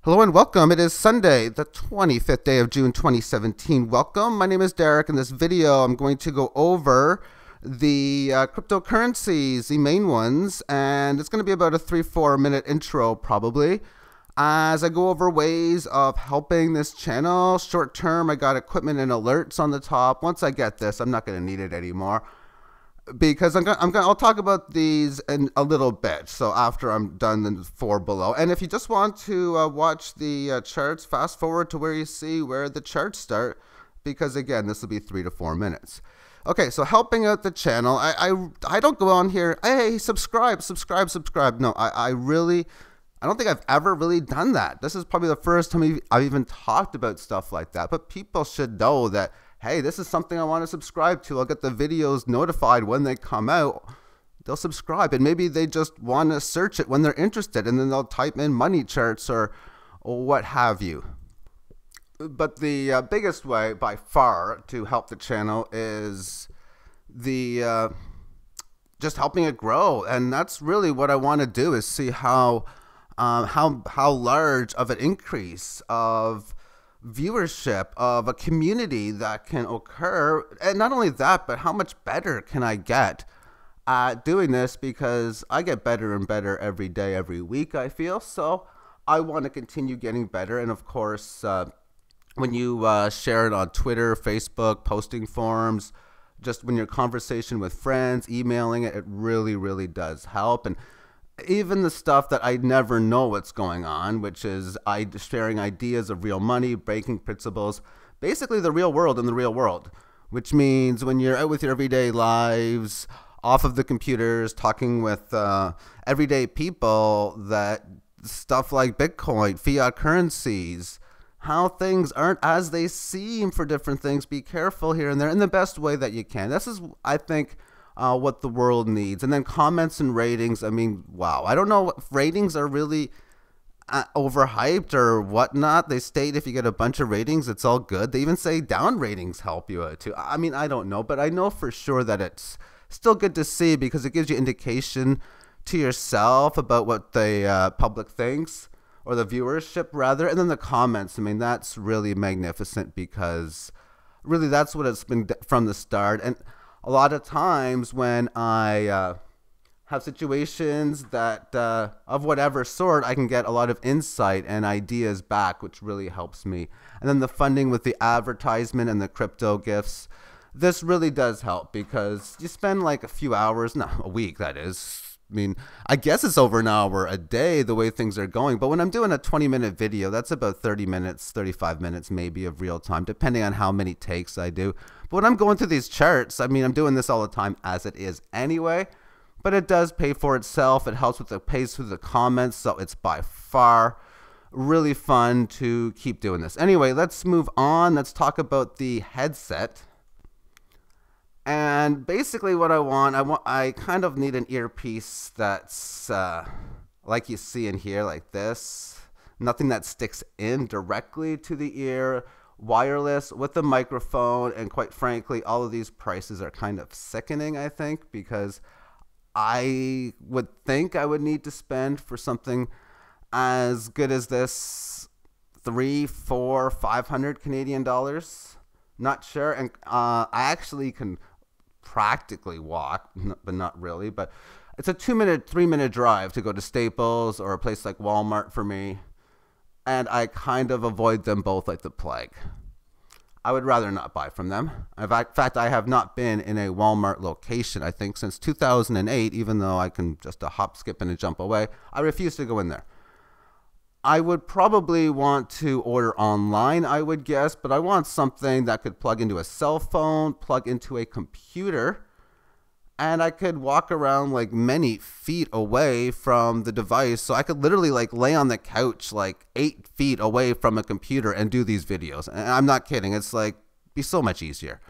Hello and welcome. It is Sunday, the 25th day of June 2017. Welcome. My name is Derek. In this video, I'm going to go over the cryptocurrencies, the main ones, and it's going to be about a 3-4 minute intro probably. As I go over ways of helping this channel, short term, I got equipment and alerts on the top. Once I get this, I'm not going to need it anymore, because I'll talk about these in a little bit. So after I'm done the 4 below, and if you just want to watch the charts, fast forward to where you see where the charts start, because again, this will be 3 to 4 minutes. Okay, so helping out the channel, I don't go on here, hey, subscribe. No, I don't think I've ever really done that. This is probably the first time I've even talked about stuff like that. But people should know that, hey, this is something I want to subscribe to. I'll get the videos notified when they come out. They'll subscribe, and maybe they just want to search it when they're interested, and then they'll type in money charts or what have you. But the biggest way by far to help the channel is the just helping it grow, and that's really what I want to do, is see how large of an increase of viewership of a community that can occur. And not only that, but how much better can I get at doing this, because I get better and better every day, every week, I feel. So I want to continue getting better. And of course, when you share it on Twitter, Facebook, posting forums, just when you're conversation with friends, emailing it, it really does help. And even the stuff that I never know what's going on, which is sharing ideas of real money, breaking principles, basically the real world in the real world, which means when you're out with your everyday lives, off of the computers, talking with everyday people, that stuff like Bitcoin, fiat currencies, how things aren't as they seem for different things. Be careful here and there in the best way that you can. This is, I think, what the world needs. And then comments and ratings. I mean, wow. I don't know if ratings are really overhyped or whatnot. They state if you get a bunch of ratings, it's all good. They even say down ratings help you out too. I mean, I don't know, but I know for sure that it's still good to see, because it gives you indication to yourself about what the public thinks, or the viewership rather. And then the comments, I mean, that's really magnificent, because really that's what it's been from the start. And a lot of times when I have situations that of whatever sort, I can get a lot of insight and ideas back, which really helps me. And then the funding with the advertisement and the crypto gifts, this really does help, because you spend like a few hours, no, a week that is. I mean, I guess it's over an hour a day the way things are going. But when I'm doing a 20-minute video, that's about 30 minutes, 35 minutes maybe of real time, depending on how many takes I do. But when I'm going through these charts, I mean, I'm doing this all the time as it is anyway. But it does pay for itself. It helps with the pays through the comments. So it's by far really fun to keep doing this. Anyway, let's move on. Let's talk about the headset. And basically what I kind of need an earpiece that's like you see in here, like this. Nothing that sticks in directly to the ear, wireless with a microphone. And quite frankly, all of these prices are kind of sickening, I think, because I would think I would need to spend for something as good as this 300, 400, 500 Canadian dollars. Not sure. And I actually can practically walk, but not really. But it's a 2-minute, 3-minute drive to go to Staples or a place like Walmart for me. And I kind of avoid them both like the plague. I would rather not buy from them. In fact, I have not been in a Walmart location, I think, since 2008, even though I can just a hop, skip, and a jump away. I refuse to go in there. I would probably want to order online, I would guess, but I want something that could plug into a cell phone, plug into a computer, and I could walk around like many feet away from the device. So I could literally like lay on the couch like 8 feet away from a computer and do these videos. And I'm not kidding. It's like be so much easier.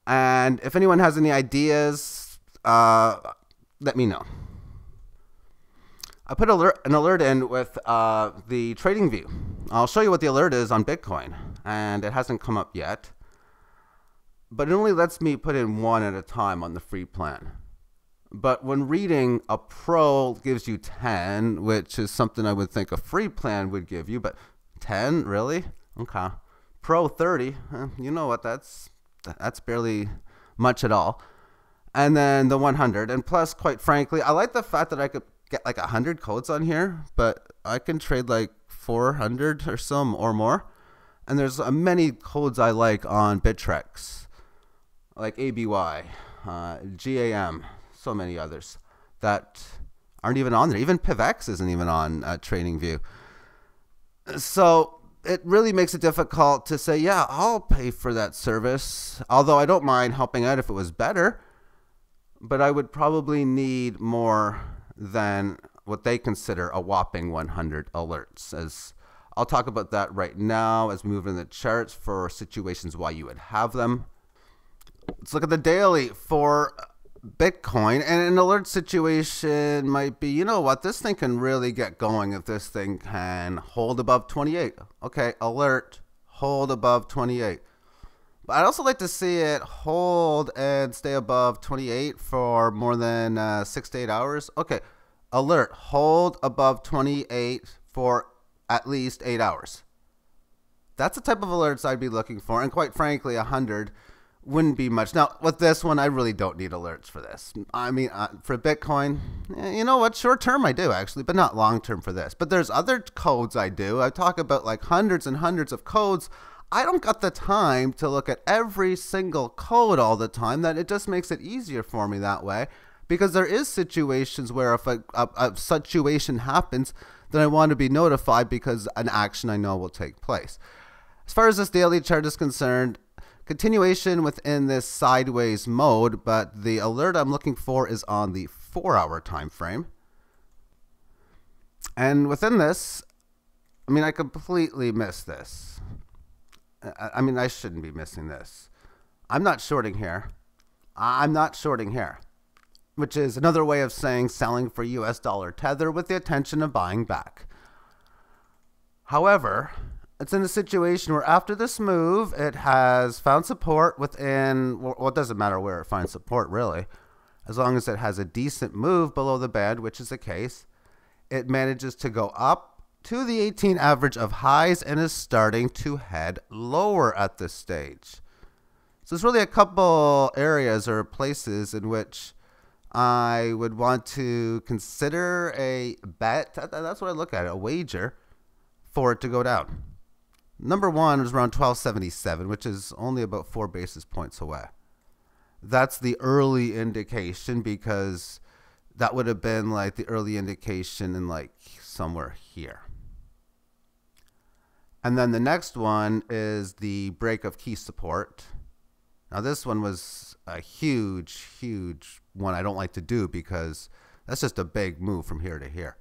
And if anyone has any ideas, let me know. I put an alert in with the trading view. I'll show you what the alert is on Bitcoin, and it hasn't come up yet. But it only lets me put in one at a time on the free plan. But when reading, a pro gives you 10, which is something I would think a free plan would give you. But 10, really? Okay. Pro 30, you know what? That's barely much at all. And then the 100. And plus, quite frankly, I like the fact that I could get like 100 codes on here, but I can trade like 400 or some or more. And there's many codes I like on Bittrex, like ABY, GAM, so many others that aren't even on there. Even PivX isn't even on TradingView. So it really makes it difficult to say, yeah, I'll pay for that service. Although I don't mind helping out if it was better, but I would probably need more than what they consider a whopping 100 alerts. As I'll talk about that right now as we move in the charts for situations why you would have them. Let's look at the daily for Bitcoin, and an alert situation might be, you know what, this thing can really get going if this thing can hold above 28. Okay, alert, hold above 28. But I'd also like to see it hold and stay above 28 for more than 6 to 8 hours. Okay, alert, hold above 28 for at least 8 hours. That's the type of alerts I'd be looking for, and quite frankly, 100 wouldn't be much. Now, with this one, I really don't need alerts for this. I mean, for Bitcoin, you know what? Short term I do, actually, but not long term for this. But there's other codes I do. I talk about like hundreds and hundreds of codes. I don't got the time to look at every single code all the time. That it just makes it easier for me that way, because there is situations where if a situation happens, then I want to be notified because an action I know will take place. As far as this daily chart is concerned, continuation within this sideways mode, but the alert I'm looking for is on the 4-hour time frame. And within this, I mean, I completely missed this. I mean, I shouldn't be missing this. I'm not shorting here. I'm not shorting here, which is another way of saying selling for US dollar tether with the intention of buying back. However, it's in a situation where after this move, it has found support within, well, it doesn't matter where it finds support, really. As long as it has a decent move below the band, which is the case, it manages to go up to the 18 average of highs and is starting to head lower at this stage. So there's really a couple areas or places in which I would want to consider a bet. That's what I look at, a wager, for it to go down. Number one is around 1277, which is only about 4 basis points away. That's the early indication, because that would have been like the early indication in like somewhere here. And then the next one is the break of key support. Now this one was a huge, huge one I don't like to do, because that's just a big move from here to here.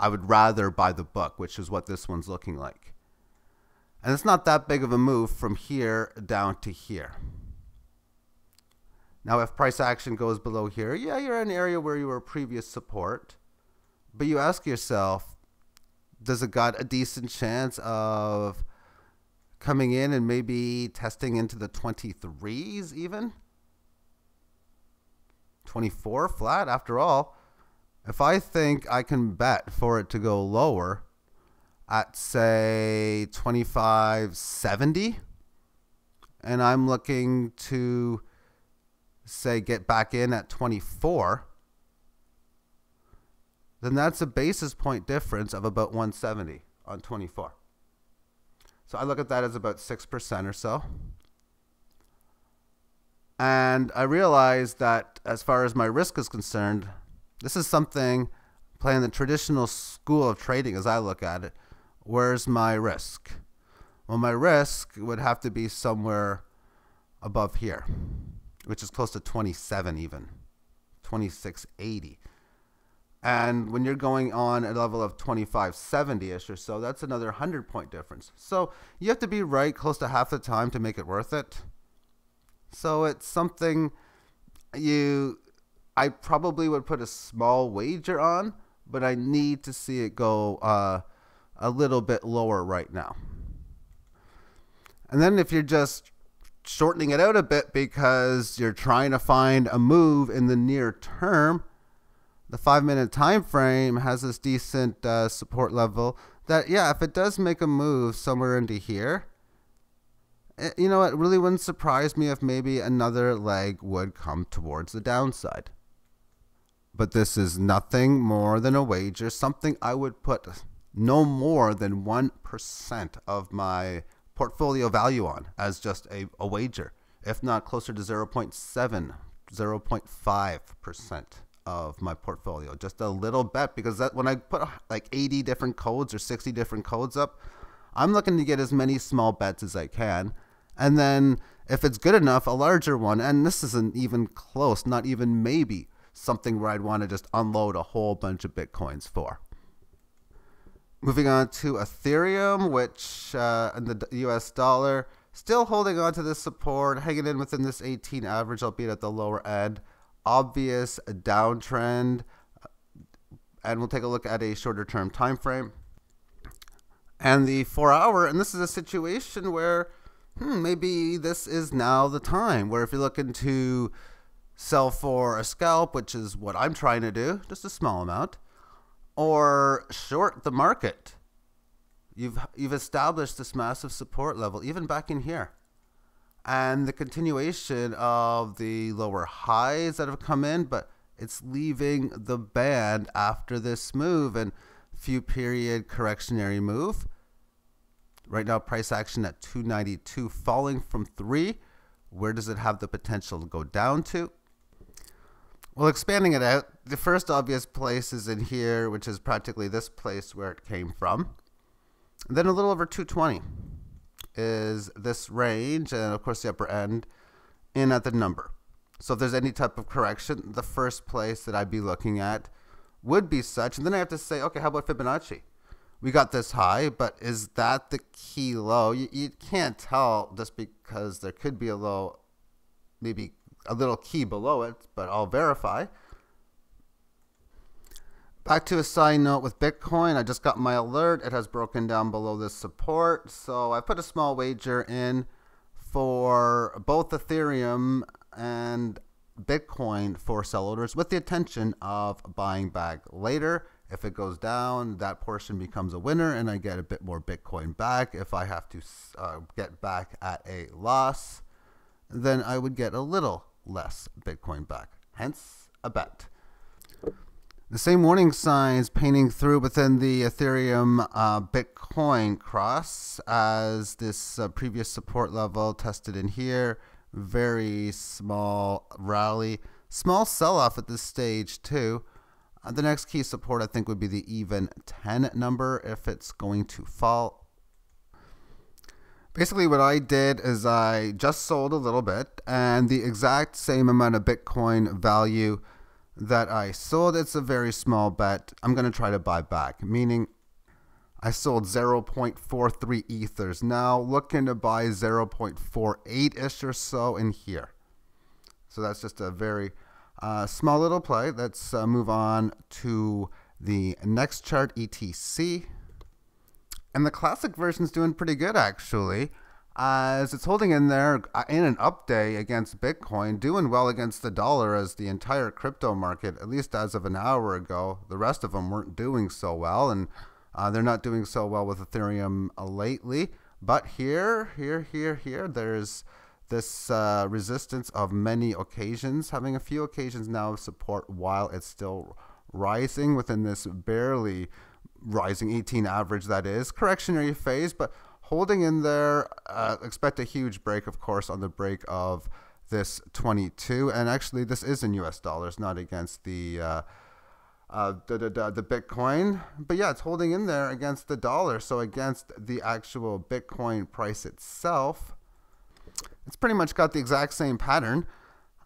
I would rather buy the book, which is what this one's looking like. And it's not that big of a move from here down to here. Now, if price action goes below here, yeah, you're in an area where you were previous support. But you ask yourself, does it got a decent chance of coming in and maybe testing into the 23s even? 24 flat, after all. If I think I can bet for it to go lower at, say, 25.70, and I'm looking to, say, get back in at 24, then that's a basis point difference of about 170 on 24. So I look at that as about 6% or so. And I realize that as far as my risk is concerned, this is something playing the traditional school of trading as I look at it. Where's my risk? Well, my risk would have to be somewhere above here, which is close to 27 even, 26.80. And when you're going on a level of 25.70-ish or so, that's another 100-point difference. So you have to be right close to half the time to make it worth it. So it's something I probably would put a small wager on, but I need to see it go a little bit lower right now. And then if you're just shortening it out a bit because you're trying to find a move in the near term, the 5-minute time frame has this decent support level that, yeah, if it does make a move somewhere into here, you know, it really wouldn't surprise me if maybe another leg would come towards the downside. But this is nothing more than a wager, something I would put no more than 1% of my portfolio value on as just a wager, if not closer to 0.7, 0.5% of my portfolio. Just a little bet, because that when I put like 80 different codes or 60 different codes up, I'm looking to get as many small bets as I can. And then if it's good enough, a larger one, and this isn't even close, not even maybe, something where I'd want to just unload a whole bunch of Bitcoins for. Moving on to Ethereum, which in the US dollar, still holding on to this support, hanging in within this 18 average, albeit at the lower end. Obvious downtrend. And we'll take a look at a shorter term time frame. And the 4-hour, and this is a situation where maybe this is now the time, where if you're looking to sell for a scalp, which is what I'm trying to do, just a small amount, or short the market. You've established this massive support level, even back in here. And the continuation of the lower highs that have come in, but it's leaving the band after this move and few period correctionary move. Right now, price action at 292, falling from 3. Where does it have the potential to go down to? Well, expanding it out, the first obvious place is in here, which is practically this place where it came from. And then a little over 220 is this range, and of course the upper end in at the number. So if there's any type of correction, the first place that I'd be looking at would be such. And then I have to say, okay, how about Fibonacci? We got this high, but is that the key low? You can't tell just because there could be a low, maybe a little key below it, but I'll verify. Back to a side note with Bitcoin, I just got my alert. It has broken down below this support. So I put a small wager in for both Ethereum and Bitcoin for sell orders with the intention of buying back later. If it goes down, that portion becomes a winner and I get a bit more Bitcoin back. If I have to get back at a loss, then I would get a little less Bitcoin back. Hence, a bet. The same warning signs painting through within the Ethereum Bitcoin cross as this previous support level tested in here. Very small rally. Small sell-off at this stage too. The next key support I think would be the even 10 number if it's going to fall. Basically what I did is I just sold a little bit, and the exact same amount of Bitcoin value that I sold, it's a very small bet, I'm going to try to buy back, meaning I sold 0.43 ethers. Now looking to buy 0.48-ish or so in here. So that's just a very small little play. Let's move on to the next chart, ETC. And the classic version is doing pretty good, actually, as it's holding in there in an up day against Bitcoin, doing well against the dollar as the entire crypto market, at least as of an hour ago, the rest of them weren't doing so well, and they're not doing so well with Ethereum lately. But here, there's this resistance of many occasions, having a few occasions now of support while it's still rising within this barely rising 18 average, that is. Correctionary phase, but holding in there. Expect a huge break, of course, on the break of this 22. And actually, this is in US dollars, not against the Bitcoin. But yeah, it's holding in there against the dollar. So against the actual Bitcoin price itself, it's pretty much got the exact same pattern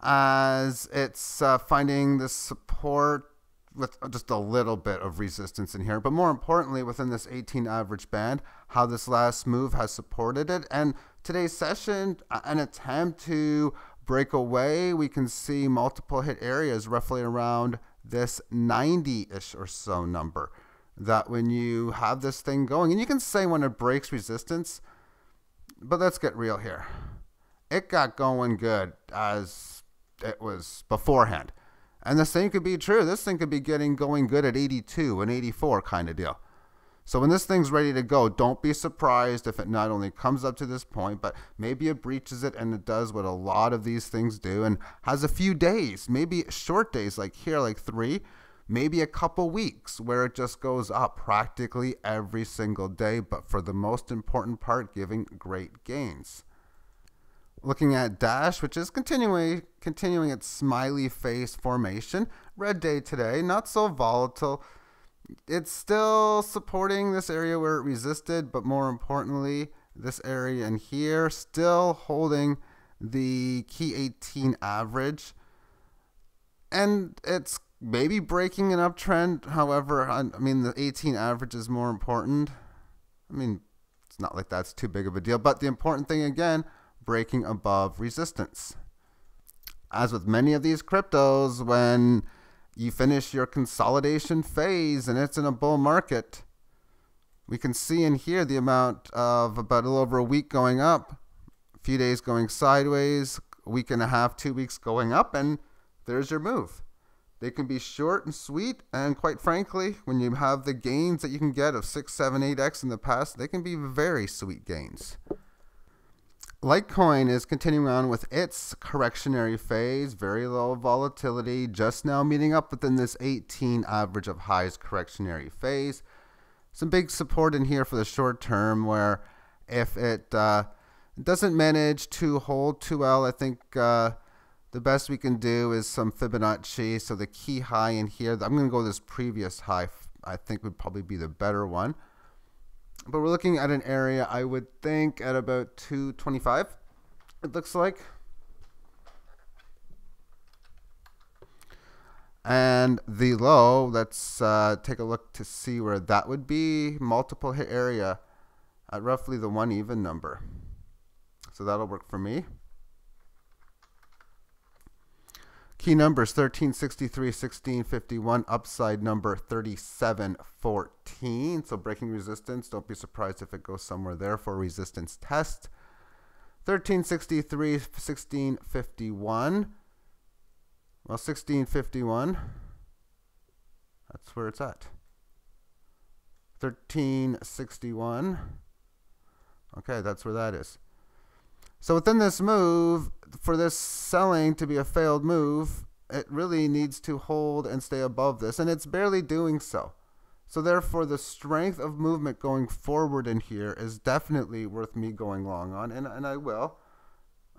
as it's finding this support with just a little bit of resistance in here, but more importantly within this 18 average band, how this last move has supported it. And today's session, an attempt to break away. We can see multiple hit areas roughly around this 90-ish or so number, that when you have this thing going, and you can say when it breaks resistance, but let's get real here. it got going good as it was beforehand. And the same could be true. This thing could be going good at 82 and 84 kind of deal. So when this thing's ready to go, don't be surprised if it not only comes up to this point, but maybe it breaches it and it does what a lot of these things do and has a few days, maybe short days like here, like 3, maybe a couple weeks where it just goes up practically every single day, but for the most important part, giving great gains. Looking at Dash, which is continuing its smiley face formation. Red day today, not so volatile. It's still supporting this area where it resisted, but more importantly, this area in here still holding the key 18 average. And it's maybe breaking an uptrend. However, I mean, the 18 average is more important. I mean, it's not like that's too big of a deal, but the important thing again, breaking above resistance. As with many of these cryptos, when you finish your consolidation phase and it's in a bull market, we can see in here the amount of about a little over a week going up, a few days going sideways, a week and a half, 2 weeks going up, and there's your move. They can be short and sweet, and quite frankly, when you have the gains that you can get of 6, 7, 8x in the past, they can be very sweet gains. Litecoin is continuing on with its correctionary phase, very low volatility, just now meeting up within this 18 average of highs correctionary phase. Some big support in here for the short term, where if it doesn't manage to hold too well, I think the best we can do is some Fibonacci. So the key high in here, I'm going to go this previous high, I think would probably be the better one. But we're looking at an area, I would think, at about 225, it looks like. And the low, let's take a look to see where that would be. Multiple hit area at roughly the 1 even number. So that'll work for me. Key numbers 1363, 1651, upside number 3714. So breaking resistance, don't be surprised if it goes somewhere there for a resistance test. 1363, 1651. Well, 1651, that's where it's at. 1361. Okay, that's where that is. So within this move, for this selling to be a failed move, it really needs to hold and stay above this, and it's barely doing so. So therefore, the strength of movement going forward in here is definitely worth me going long on, and I will.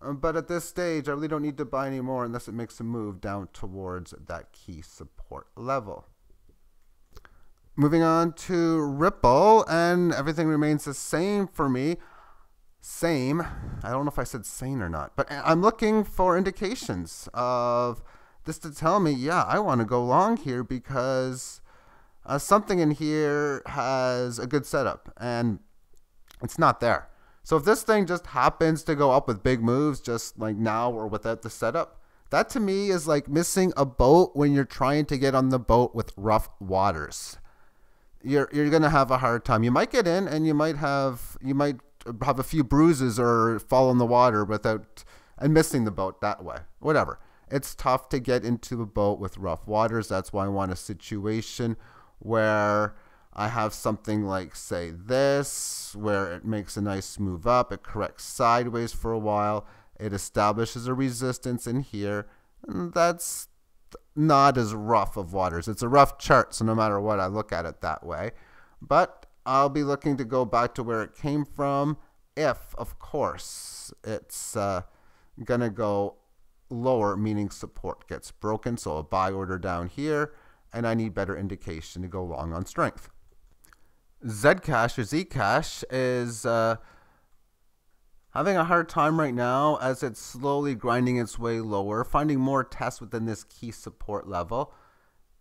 But at this stage, I really don't need to buy any more unless it makes a move down towards that key support level. Moving on to Ripple, and everything remains the same for me. Same. I don't know if I said sane or not, but I'm looking for indications of this to tell me, yeah, I want to go long here because something in here has a good setup, and it's not there. So if this thing just happens to go up with big moves, just like now or without the setup, that to me is like missing a boat when you're trying to get on the boat with rough waters. You're going to have a hard time. You might get in, and you might have a few bruises or fall in the water and missing the boat that way. Whatever. It's tough to get into a boat with rough waters. That's why I want a situation where I have something like, say, this, where it makes a nice move up. It corrects sideways for a while. It establishes a resistance in here. And that's not as rough of waters. It's a rough chart, so no matter what, I look at it that way. But I'll be looking to go back to where it came from if, of course, it's going to go lower, meaning support gets broken. So a buy order down here, and I need better indication to go long on strength. Zcash or Zcash is having a hard time right now as it's slowly grinding its way lower, finding more tests within this key support level.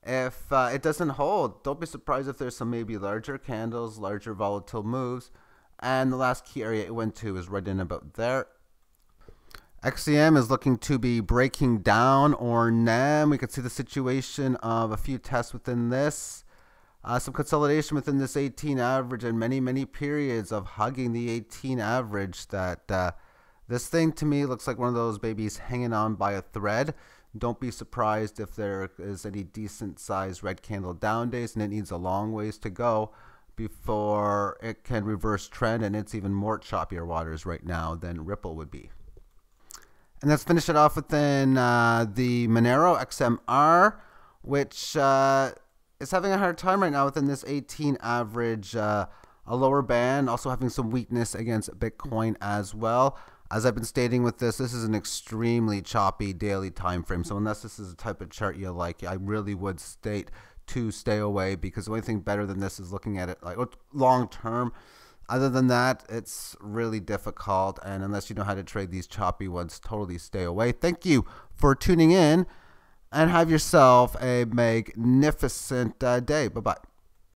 If it doesn't hold, don't be surprised if there's some maybe larger candles, larger volatile moves. And the last key area it went to is right in about there. XCM is looking to be breaking down, or NAM. We can see the situation of a few tests within this. Some consolidation within this 18 average and many periods of hugging the 18 average that This thing to me looks like one of those babies hanging on by a thread. Don't be surprised if there is any decent sized red candle down days, and it needs a long ways to go before it can reverse trend, and it's even more choppier waters right now than Ripple would be. And let's finish it off within the Monero XMR, which is having a hard time right now within this 18 average, a lower band, also having some weakness against Bitcoin as well. As I've been stating with this is an extremely choppy daily time frame. So unless this is a type of chart you like, I really would state to stay away, because the only thing better than this is looking at it like long term. Other than that, it's really difficult. And unless you know how to trade these choppy ones, totally stay away. Thank you for tuning in, and have yourself a magnificent day. Bye-bye.